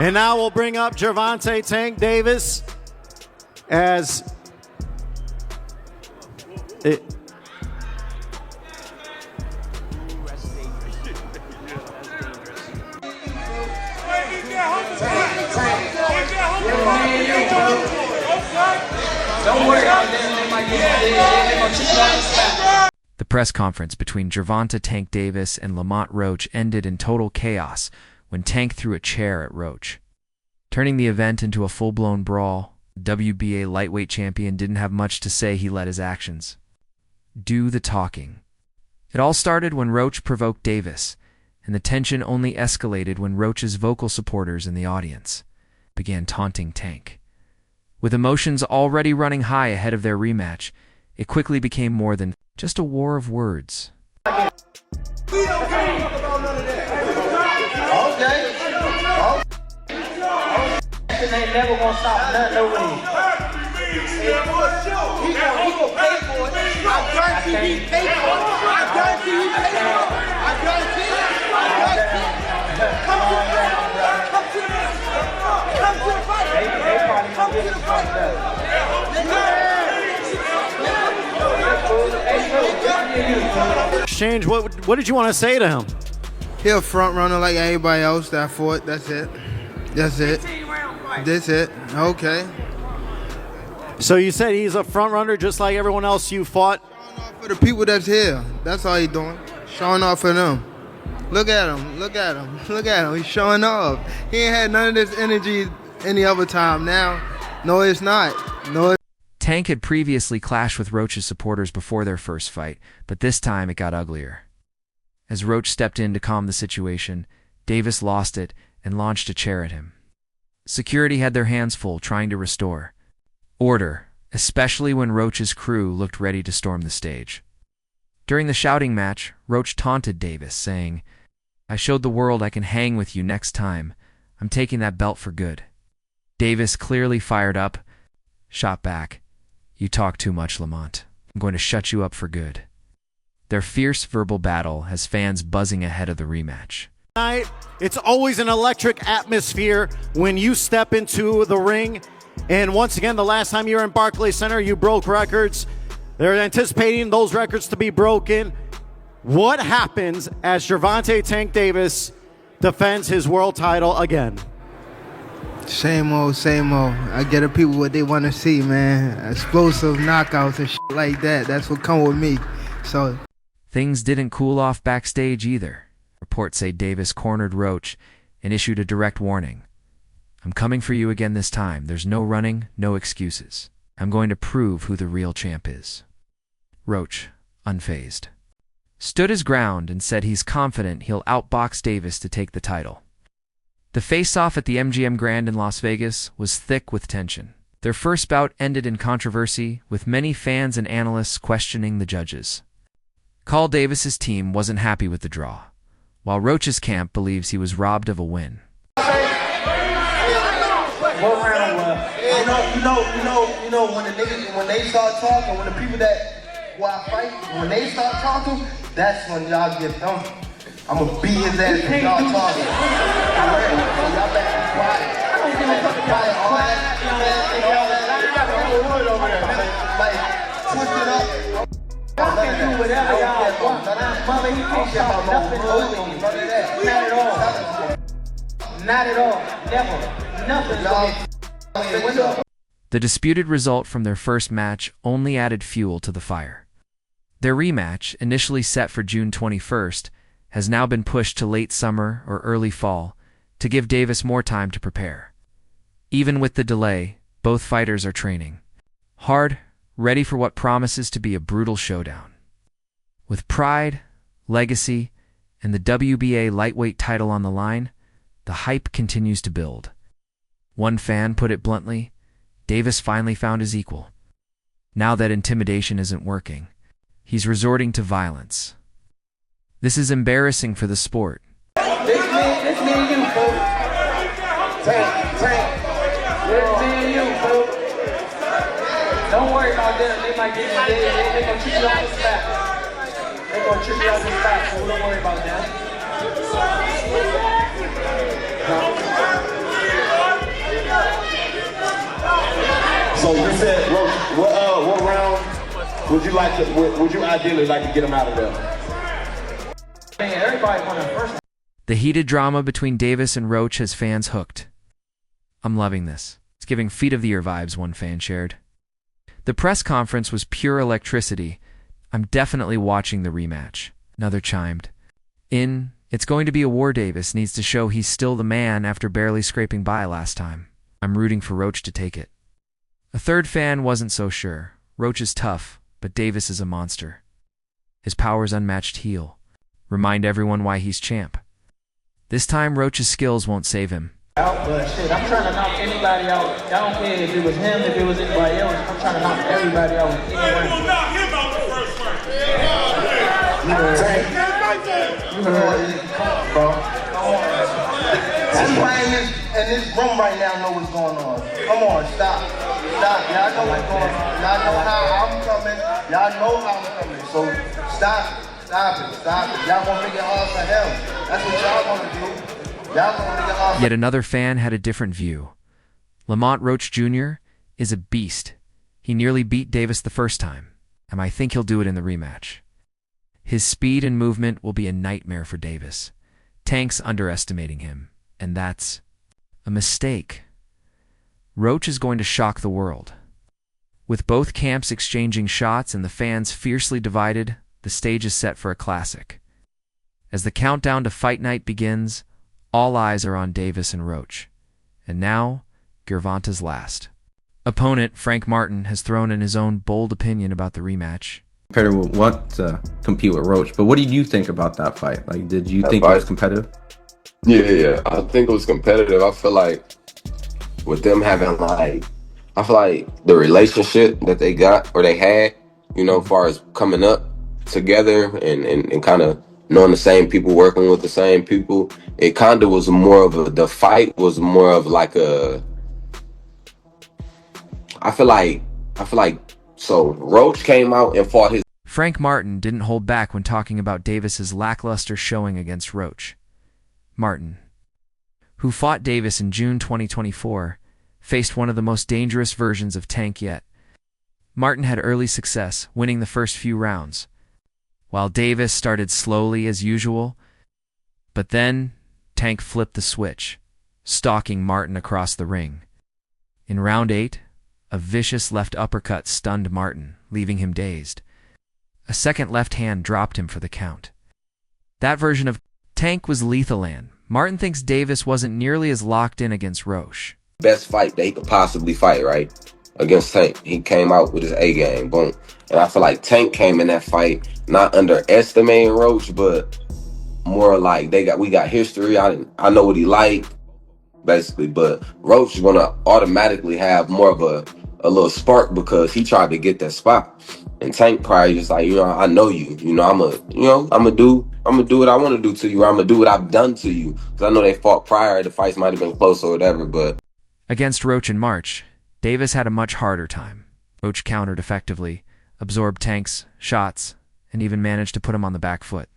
And now we'll bring up Gervonta Tank Davis as it. Don't worry about that. The press conference between Gervonta Tank Davis and Lamont Roach ended in total chaos when Tank threw a chair at Roach, turning the event into a full-blown brawl. The WBA lightweight champion didn't have much to say. He let his actions do the talking. It all started when Roach provoked Davis, and the tension only escalated when Roach's vocal supporters in the audience began taunting Tank. With emotions already running high ahead of their rematch, it quickly became more than just a war of words. We don't care about none of that. Okay. Ain't never gonna stop nothing over here. He gonna pay for it. I guarantee he paid for it. I guarantee he paid for it. I guarantee it. Come to the fight. Come to the fight. Come to the fight. Exchange, what did you want to say to him? He a front runner like everybody else that fought. That's it. That's it. That's it. Okay. So you said he's a front runner just like everyone else you fought? Showing off for the people that's here. That's all he doing. Showing off for them. Look at him. Look at him. Look at him. He's showing off. He ain't had none of this energy any other time. Now, no, it's not. No. Tank had previously clashed with Roach's supporters before their first fight, but this time it got uglier. As Roach stepped in to calm the situation, Davis lost it and launched a chair at him. Security had their hands full trying to restore order, especially when Roach's crew looked ready to storm the stage. During the shouting match, Roach taunted Davis, saying, "I showed the world I can hang with you next time. I'm taking that belt for good." Davis, clearly fired up, shot back, "You talk too much, Lamont. I'm going to shut you up for good." Their fierce verbal battle has fans buzzing ahead of the rematch. It's always an electric atmosphere when you step into the ring. And once again, the last time you were in Barclays Center, you broke records. They're anticipating those records to be broken. What happens as Gervonta Tank Davis defends his world title again? Same old, same old. I get the people what they want to see, man. Explosive knockouts and shit like that. That's what come with me. So things didn't cool off backstage either. Reports say Davis cornered Roach and issued a direct warning. "I'm coming for you again this time. There's no running, no excuses. I'm going to prove who the real champ is." Roach, unfazed, stood his ground and said he's confident he'll outbox Davis to take the title. The face-off at the MGM Grand in Las Vegas was thick with tension. Their first bout ended in controversy, with many fans and analysts questioning the judges. Carl Davis's team wasn't happy with the draw, while Roach's camp believes he was robbed of a win. What round was? You know when the niggas, when they start talking, when the people that who I fight, when they start talking, that's when y'all get them. I'm gonna beat his ass when y'all talking. Y'all better be quiet. Quiet, all that, you got the whole wood over there, man. Like, twist it up. Y'all can do whatever y'all want. Mother, he can't talk nothing over you. None of that. Not at all. Not at all. Never. Nothing. The disputed result from their first match only added fuel to the fire. Their rematch, initially set for June 21st, has now been pushed to late summer or early fall to give Davis more time to prepare. Even with the delay, both fighters are training hard, ready for what promises to be a brutal showdown. With pride, legacy, and the WBA lightweight title on the line, the hype continues to build. One fan put it bluntly, Davis finally found his equal. Now that intimidation isn't working, he's resorting to violence. This is embarrassing for the sport. This me and you, folks. Tank. This me and you, folks. Don't worry about them. They might get you. They gonna treat you on the spot. They gonna treat you on the spot, so don't worry about that. Would you ideally like to get him out of there? Man, everybody on that first. The heated drama between Davis and Roach has fans hooked. I'm loving this. It's giving Feet of the Year vibes, one fan shared. The press conference was pure electricity. I'm definitely watching the rematch. Another chimed in. It's going to be a war. Davis needs to show he's still the man after barely scraping by last time. I'm rooting for Roach to take it. A third fan wasn't so sure. Roach is tough, but Davis is a monster. His power's unmatched heel. Remind everyone why he's champ. This time, Roach's skills won't save him. But shit, I'm trying to knock anybody out. I don't care if it was him, if it was anybody else. I'm trying to knock everybody out. Hey, we'll knock him out the first round. You heard it. Bro. Everybody in this room right now know what's going on. Come on, stop. Stop. Y'all know what's going on. Y'all know how I'm coming. Y'all know how I'm coming. So stop. Stop it. Stop it. Y'all gonna make it hard for him. That's what y'all gonna do. Y'all gonna make it hard for Yet another fan had a different view. Lamont Roach Jr. is a beast. He nearly beat Davis the first time, and I think he'll do it in the rematch. His speed and movement will be a nightmare for Davis. Tank's underestimating him, and that's a mistake. Roach is going to shock the world. With both camps exchanging shots and the fans fiercely divided, the stage is set for a classic. As the countdown to fight night begins, all eyes are on Davis and Roach. And now, Gervonta's last. Opponent Frank Martin has thrown in his own bold opinion about the rematch. Competitor would want to compete with Roach, but what did you think about that fight? Like, did you think it was competitive? Yeah. I think it was competitive. I feel like with them having I feel like the relationship that they got or they had, as far as coming up together and kind of knowing the same people, working with the same people, it kind of was more of the fight was more of like I feel like so Roach came out and fought his. Frank Martin didn't hold back when talking about Davis's lackluster showing against Roach. Martin, who fought Davis in June 2024, faced one of the most dangerous versions of Tank yet. Martin had early success, winning the first few rounds, while Davis started slowly as usual, but then Tank flipped the switch, stalking Martin across the ring. In round 8, a vicious left uppercut stunned Martin, leaving him dazed. A second left hand dropped him for the count. That version of Tank was lethal, and Martin thinks Davis wasn't nearly as locked in against Roach. Best fight that he could possibly fight, right? Against Tank. He came out with his A game, boom. And I feel like Tank came in that fight not underestimating Roach, but more like we got history. I know what he liked, basically, but Roach is gonna automatically have more of a little spark because he tried to get that spot. And Tank probably just like, I know you. I'ma do what I want to do to you, or I'm gonna do what I've done to you. Because I know they fought prior, the fights might have been close or whatever, but Against Roach in March, Davis had a much harder time. Roach countered effectively, absorbed Tank's shots, and even managed to put him on the back foot.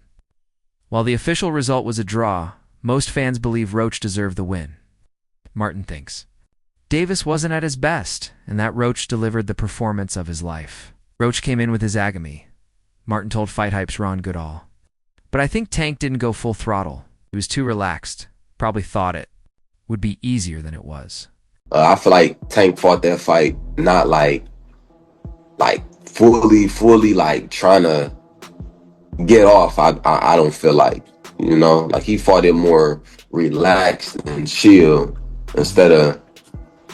While the official result was a draw, most fans believe Roach deserved the win. Martin thinks Davis wasn't at his best, and that Roach delivered the performance of his life. Roach came in with his agony. Martin told Fight Hype's Ron Goodall. But I think Tank didn't go full throttle. He was too relaxed. Probably thought it would be easier than it was. I feel like Tank fought that fight not like fully like trying to get off. I don't feel like, like he fought it more relaxed and chill instead of,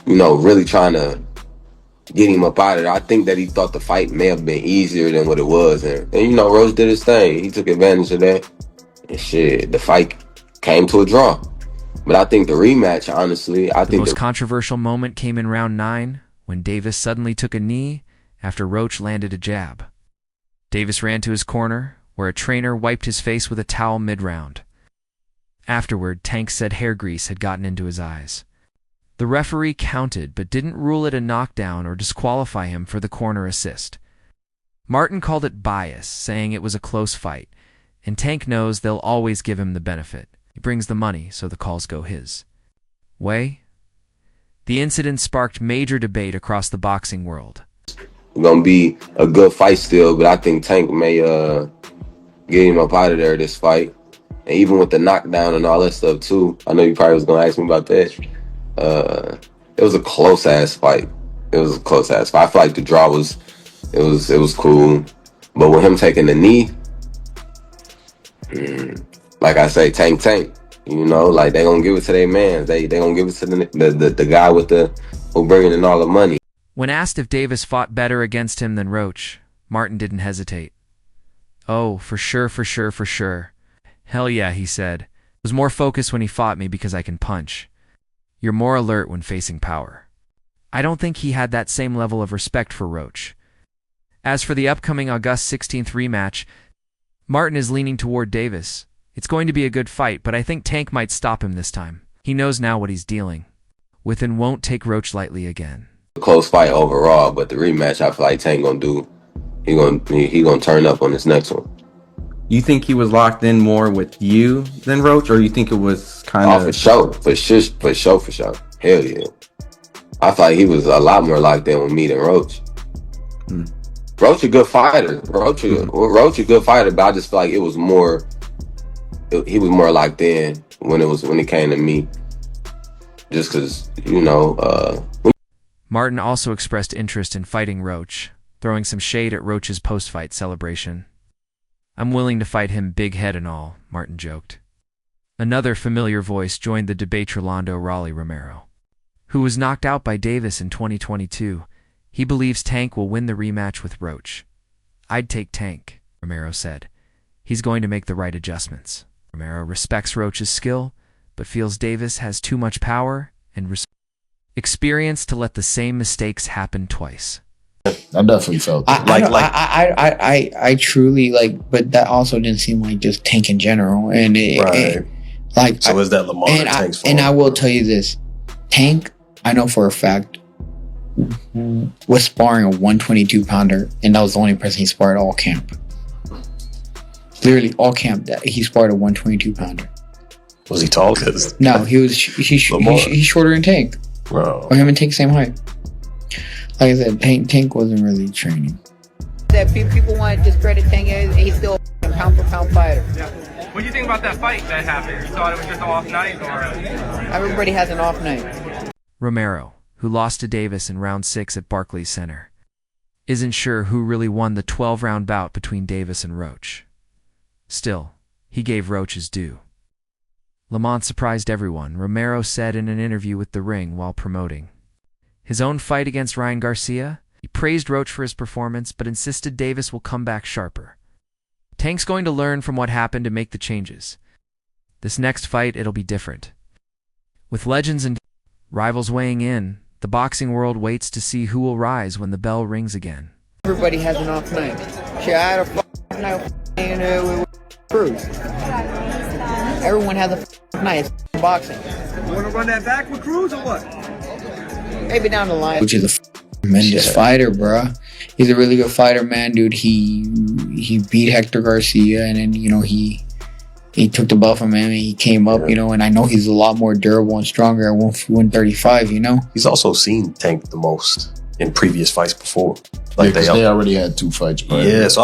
really trying to get him up out of there. I think that he thought the fight may have been easier than what it was. And Roach did his thing. He took advantage of that. And shit, the fight came to a draw. But I think the rematch, honestly, The most controversial moment came in round 9 when Davis suddenly took a knee after Roach landed a jab. Davis ran to his corner, where a trainer wiped his face with a towel mid-round. Afterward, Tank said hair grease had gotten into his eyes. The referee counted but didn't rule it a knockdown or disqualify him for the corner assist. Martin called it bias, saying it was a close fight, and Tank knows they'll always give him the benefit. He brings the money, so the calls go his way. The incident sparked major debate across the boxing world. gonna be a good fight still, but I think Tank may get him up out of there this fight. And even with the knockdown and all that stuff too, I know you probably was gonna ask me about that. It was a close ass fight. It was a close ass fight. I feel like the draw was cool, but with him taking the knee, like I say, Tank. You know, like they gonna give it to their man. They gonna give it to the guy with who bringing in all the money. When asked if Davis fought better against him than Roach, Martin didn't hesitate. "Oh, for sure, for sure, for sure. Hell yeah," he said. "Was more focused when he fought me because I can punch. You're more alert when facing power." I don't think he had that same level of respect for Roach. As for the upcoming August 16th rematch, Martin is leaning toward Davis. It's going to be a good fight, but I think Tank might stop him this time. He knows now what he's dealing with and won't take Roach lightly again. A close fight overall, but the rematch, I feel like Tank gonna do. He gonna turn up on this next one. You think he was locked in more with you than Roach, or you think it was kind of? For sure. Hell yeah. I thought he was a lot more locked in with me than Roach. Roach a good fighter. Roach a good fighter, but I just feel like it was more. He was more locked in when it came to me. Just because, you know. Martin also expressed interest in fighting Roach, throwing some shade at Roach's post-fight celebration. "I'm willing to fight him big head and all," Martin joked. Another familiar voice joined the debate, Rolando Raleigh Romero, who was knocked out by Davis in 2022. He believes Tank will win the rematch with Roach. "I'd take Tank," Romero said. "He's going to make the right adjustments." Romero respects Roach's skill, but feels Davis has too much power and experience to let the same mistakes happen twice. I definitely felt that. I truly like, but that also didn't seem like just Tank in general. And so is that Lamont and Tank's fault? And I will tell you this, Tank, I know for a fact, was sparring a 122 pounder, and that was the only person he sparred all camp. Literally all camp that he sparred a 122 pounder. Was he tall? No, he's shorter than Tank. Bro. Or him and Tank same height. Like I said, Tank wasn't really training. That people want to discredit Tank, he's still a pound for pound fighter. Yeah. What do you think about that fight that happened? You thought it was just an off night, or? Everybody has an off night. Romero, who lost to Davis in round 6 at Barclays Center, isn't sure who really won the 12-round bout between Davis and Roach. Still, he gave Roach his due. Lamont surprised everyone, Romero said in an interview with The Ring while promoting his own fight against Ryan Garcia. He praised Roach for his performance, but insisted Davis will come back sharper. Tank's going to learn from what happened to make the changes. This next fight, it'll be different. With legends and rivals weighing in, the boxing world waits to see who will rise when the bell rings again. Everybody has an off night. Shit, I had a night with Cruz. Everyone has a night in boxing. You want to run that back with Cruz or what? Maybe down the line. Which is a tremendous fighter, bruh. He's a really good fighter, man, dude. He beat Hector Garcia, and then, you know, he took the belt from him, and he came up, you know, and I know he's a lot more durable and stronger at 135, you know? He's also seen Tank the most in previous fights before. Like they already had 2 fights, right? Yeah, so